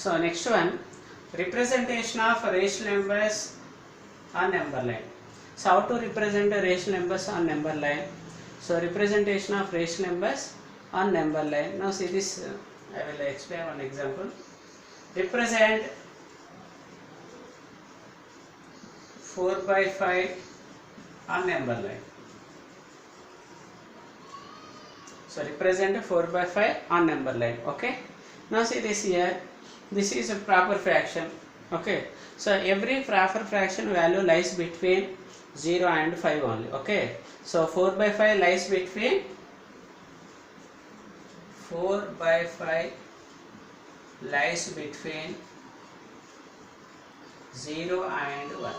So next one, representation of rational numbers on number line. So how to represent the rational numbers on number line? So representation of rational numbers on number line. Now see this, I will explain one example. Represent 4 by 5 on number line. So represent 4 by 5 on number line. Okay. Now see this here. This is a proper fraction. Okay. So every proper fraction value lies between 0 and 5 only. Okay. So 4 by 5 lies between 4 by 5 lies between 0 and 1.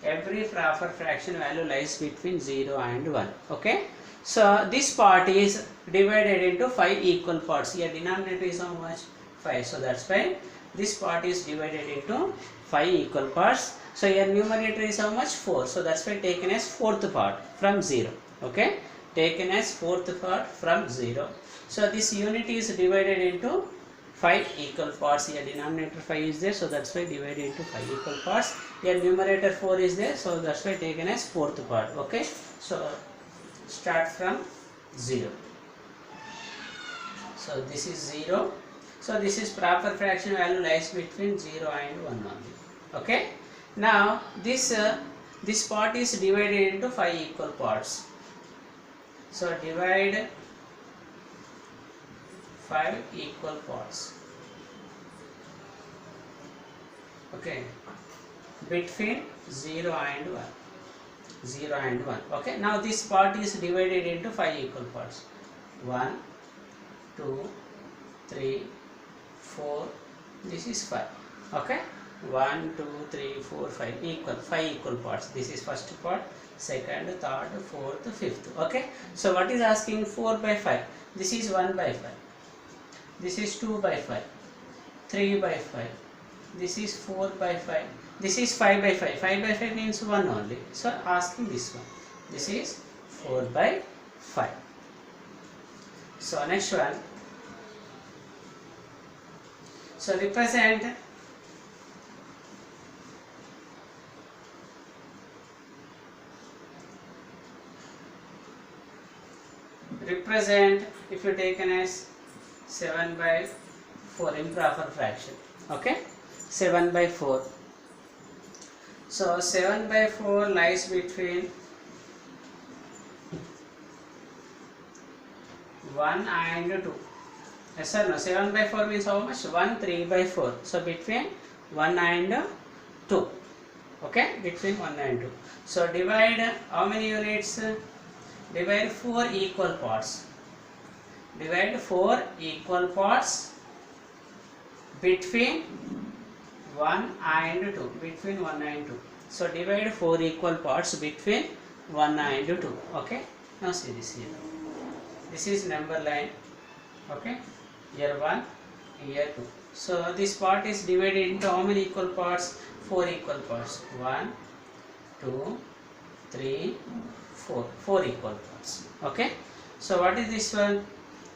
Every proper fraction value lies between 0 and 1. Okay. So this part is divided into 5 equal parts. Here denominator is how much? 5. So that's why this part is divided into 5 equal parts. So here numerator is how much? 4. So that's why taken as fourth part from 0. Okay. Taken as fourth part from 0. So this unit is divided into 5 equal parts. Here denominator 5 is there, so that's why divided into 5 equal parts. Here numerator 4 is there, so that's why taken as fourth part. Okay. So start from 0. So this is 0. So this is proper fraction value lies between 0 and 1 only. Okay. Now this part is divided into 5 equal parts. So divide 5 equal parts. Okay. Between 0 and 1. 0 and 1. Okay. Now this part is divided into 5 equal parts. 1, 2, 3, 4. This is 5. Okay. 1, 2, 3, 4, 5 equal. 5 equal parts. This is first part, second, third, fourth, fifth. Okay. So what is asking? 4 by 5. This is 1 by 5. This is 2 by 5. 3 by 5. This is 4 by 5. This is 5 by 5. 5 by 5 means 1 only. So asking this one. This is 4 by 5. So next one. So represent if you taken as 7 by 4 improper fraction. Okay. 7 by 4. So 7 by 4 lies between 1 and 2. Yes or no? 7 by 4 means how much? 1, 3 by 4. So between 1 and 2. Okay. Between 1 and 2. So divide how many units? Divide 4 equal parts. Divide 4 equal parts between 1 and 2. Between 1 and 2. So divide 4 equal parts between 1 and 2. Okay. Now see this here. This is number line. Okay. Here 1, here 2. So this part is divided into how many equal parts? 4 equal parts. 1, 2, 3, 4. 4 equal parts. Okay. So what is this one?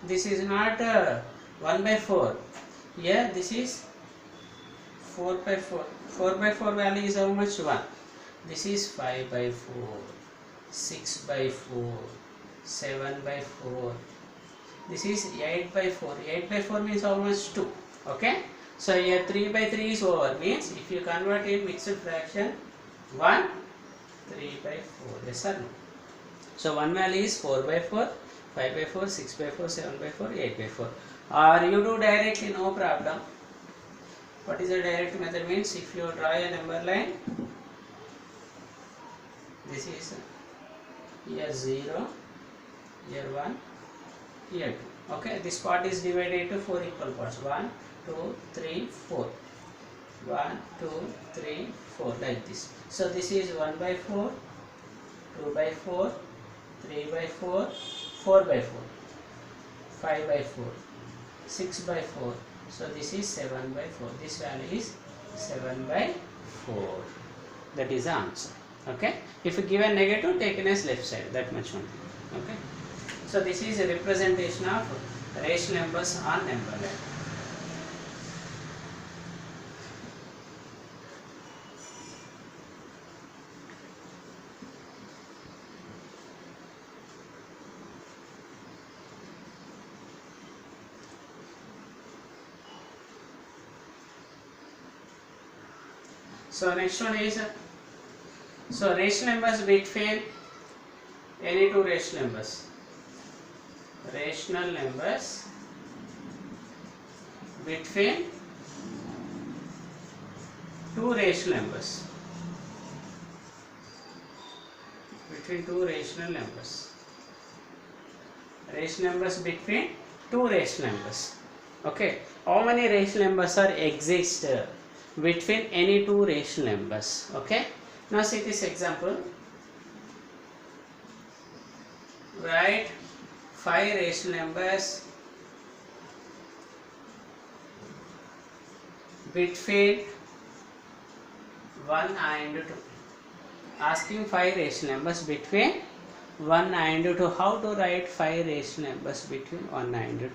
This is not 1 by 4. Here this is 4 by 4. 4 by 4 value is how much? 1. This is 5 by 4. 6 by 4. 7 by 4. This is 8 by 4. 8 by 4 means how much? 2. Okay. So here 3 by 3 is over. Means if you convert in mixed fraction 1, 3 by 4. Yes or no? So one value is 4 by 4, 5 by 4, 6 by 4, 7 by 4, 8 by 4. Or you do directly, no problem. What is the direct method? Means if you draw a number line, this is here 0, here 1, here 2. Okay, this part is divided into 4 equal parts. 1, 2, 3, 4. 1, 2, 3, 4 like this. So this is 1 by 4, 2 by 4, 3 by 4, 4 by 4, 5 by 4, 6 by 4. So this is 7 by 4. This value is 7 by 4. That is the answer. Okay. If you give a negative, taken as left side. That much only. Okay. So this is a representation of rational numbers on number line. So next one is so rational numbers between any two rational numbers. Rational numbers between two rational numbers. Between two rational numbers. Rational numbers between two rational numbers. Okay. How many rational numbers are exist between any two rational numbers? Okay. Now see this example. Write 5 rational numbers between 1 and 2. Asking 5 rational numbers between 1 and 2. How to write 5 rational numbers between 1 and 2?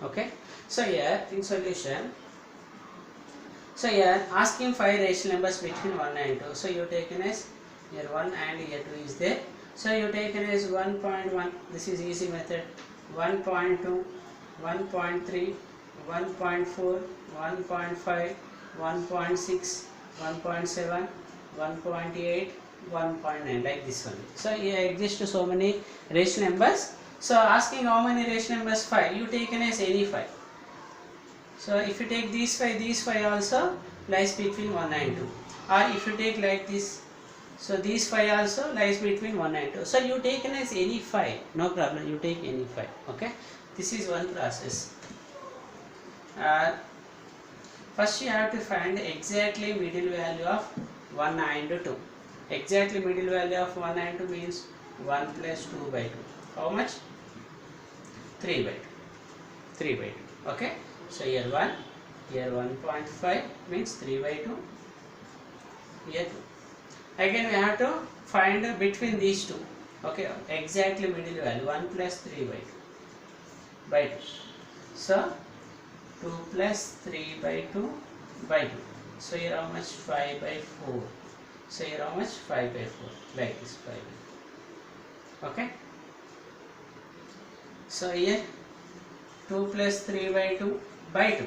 Okay. So here in solution. So here asking 5 rational numbers between 1 and 2. So you taken as here 1 and here 2 is there. So you taken as 1.1. This is easy method. 1.2, 1.3, 1.4, 1.5, 1.6, 1.7, 1.8, 1.9 like this one. So here exist so many rational numbers. So asking how many rational numbers? 5. You taken as any 5. So if you take these 5 also lies between 1 and 2. Or if you take like this, so these 5 also lies between 1 and 2. So you taken as any 5, no problem, you take any 5. Okay, this is one process. First you have to find exactly middle value of 1 and 2. Exactly middle value of 1 and 2 means 1 plus 2 by 2. How much? 3 by 2. 3 by 2. Okay. So here 1, here 1.5 means 3 by 2, here 2. Again we have to find between these two. Okay, exactly middle value 1 plus 3 by 2. So 2 plus 3 by 2 by 2. So here how much? 5 by 4. So here how much? 5 by 4. Like this 5 by 4. Okay. So here 2 plus 3 by 2 by 2.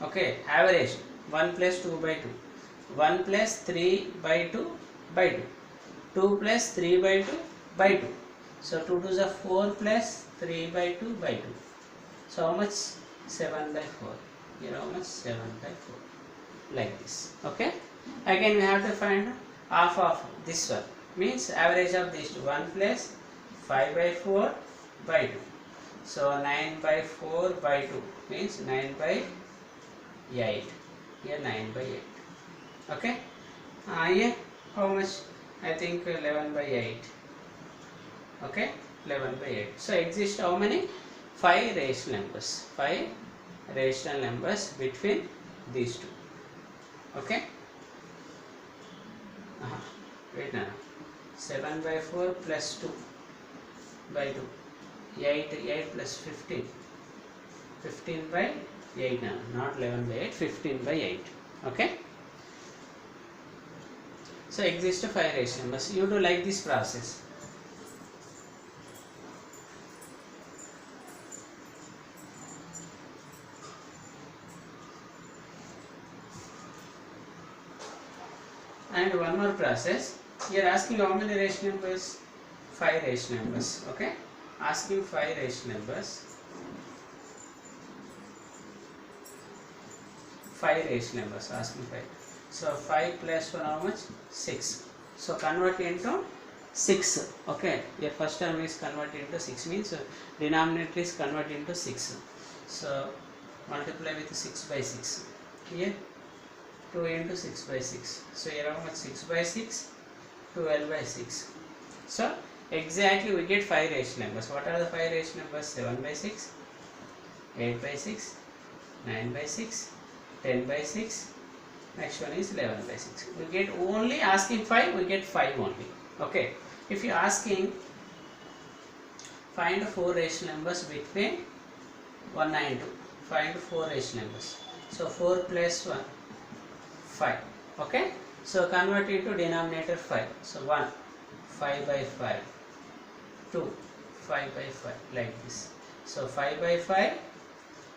Okay, average 1 plus 2 by 2. 1 plus 3 by 2 by 2. 2 plus 3 by 2 by 2. So 2 to the 4 plus 3 by 2 by 2. So how much? 7 by 4. Here how much? 7 by 4. Like this. Okay. Again we have to find half of this one. Means average of these two. 1 plus 5 by 4 by 2. So 9 by 4 by 2 means 9 by 8. Here 9 by 8. Okay. Here how much? I think 11 by 8. Okay. 11 by 8. So exist how many? 5 rational numbers. 5 rational numbers between these two. Okay. Wait now. 7 by 4 plus 2 by 2. 8 plus 15. 15 by 8 now. Not 11 by 8. 15 by 8. Okay. So exist 5 rational numbers. You do like this process. And one more process. Here asking how many rational numbers? 5 rational numbers. Okay. Asking 5 rational numbers. 5 rational numbers. Asking 5. So 5 plus 1 how much? 6. So convert into 6. Okay. Your first term is convert into 6 means denominator is convert into 6. So multiply with 6 by 6. Here 2 into 6 by 6. So here how much? 6 by 6. 12 by 6. So exactly we get 5 rational numbers. What are the 5 rational numbers? 7 by 6, 8 by 6, 9 by 6, 10 by 6. Next one is 11 by 6. We get only asking 5, we get 5 only. Okay. If you are asking find 4 rational numbers between 1 and 2. Find 4 rational numbers. So 4 plus 1, 5. Okay. So convert into denominator 5. So 1, 5 by 5. 2, 5 by 5. Like this. So 5 by 5.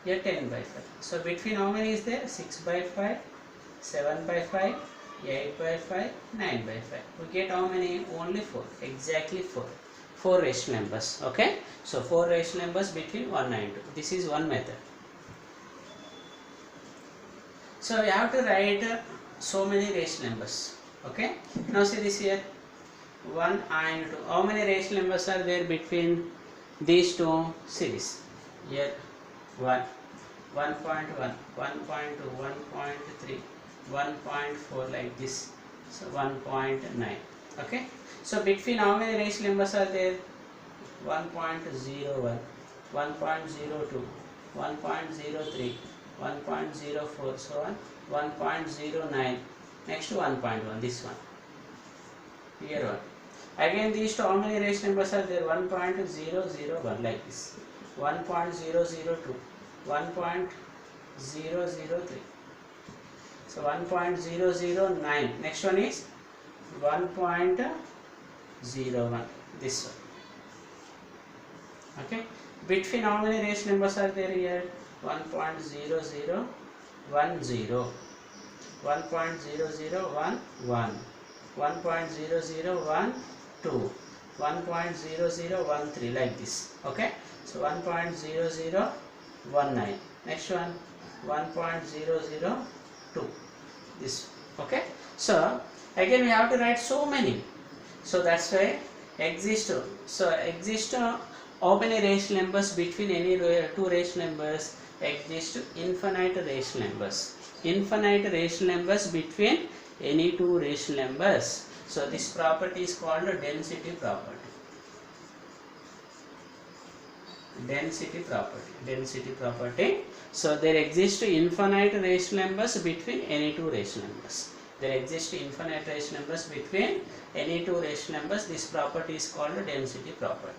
Here 10 by 5. So between how many is there? 6 by 5, 7 by 5, 8 by 5, 9 by 5. We get how many? Only 4. Exactly 4. 4 rational numbers. Okay. So 4 rational numbers between 1 and 2. This is one method. So we have to write so many rational numbers. Okay. Now see this here. 1 and 2. How many rational numbers are there between these two series? Here 1, 1.1, 1.2, 1.3, 1.4 like this. So 1.9. Okay. So between how many rational numbers are there? 1.01, 1.02, 1.03, 1.04, so on, 1.09, next 1.1, this one, here one. Again these two, how many rational numbers are there? 1.001 like this, 1.002, 1.003, so 1.009, next one is 1.01, this one. Okay, between how many rational numbers are there here? 1.0010, 1.0011, 1.0012, 1.0013 like this. Okay, so 1.0019, next one 1.002, this. Okay, so again we have to write so many, so that's why exist. So exist how many rational numbers between any two rational numbers? Exist infinite rational numbers. Infinite rational numbers between any two rational numbers. So this property is called density property. Density property. Density property. So there exist infinite rational numbers between any two rational numbers. There exist infinite rational numbers between any two rational numbers. This property is called density property.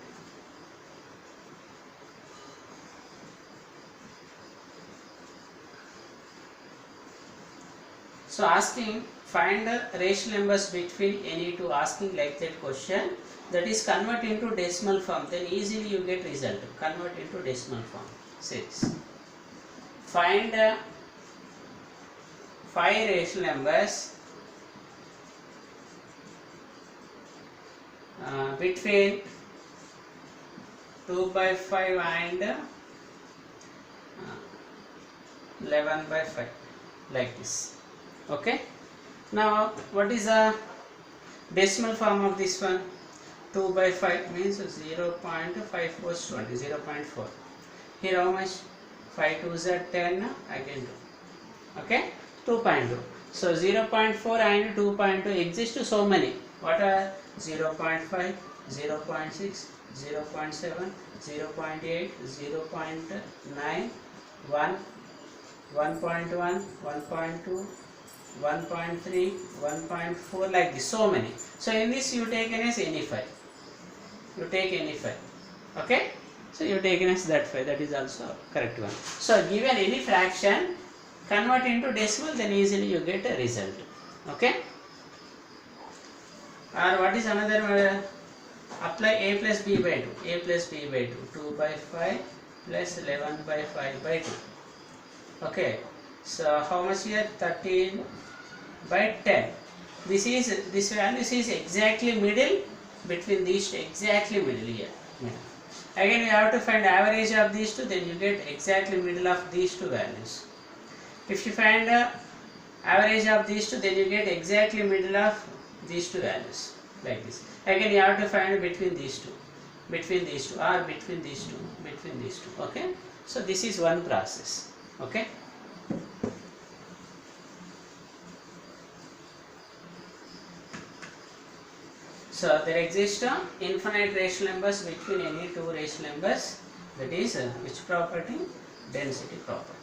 So asking find the rational numbers between any two, asking like that question, that is convert into decimal form, then easily you get result. Convert into decimal form. See this. Find 5 rational numbers between 2 by 5 and 11 by 5 like this. Okay, now what is the decimal form of this one? 2 by 5 means 0.54 is 20, 0.4. Here how much? 5 2s are 10, again 2. Okay, 2.2. So 0.4 and 2.2 exist so many. What are 0.5, 0.6, 0.7, 0.8, 0.9, 1, 1.1, 1.2, 1.3, 1.4 like this, so many. So in this you take as any 5. You take any 5. Okay? So you take as that 5. That is also correct one. So given any fraction, convert into decimal, then easily you get a result. Okay? Or what is another? Apply a plus b by 2. A plus b by 2. 2 by 5 plus 11 by 5 by 2. Okay. So how much here? 13 by 10. This value is exactly middle between these two, exactly middle here. Again we have to find average of these two, then you get exactly middle of these two values. If you find average of these two, then you get exactly middle of these two values like this. Again you have to find between these two, or between these two, between these two. Okay, so this is one process. Okay. So there exist infinite rational numbers between any two rational numbers. That is which property? Density property.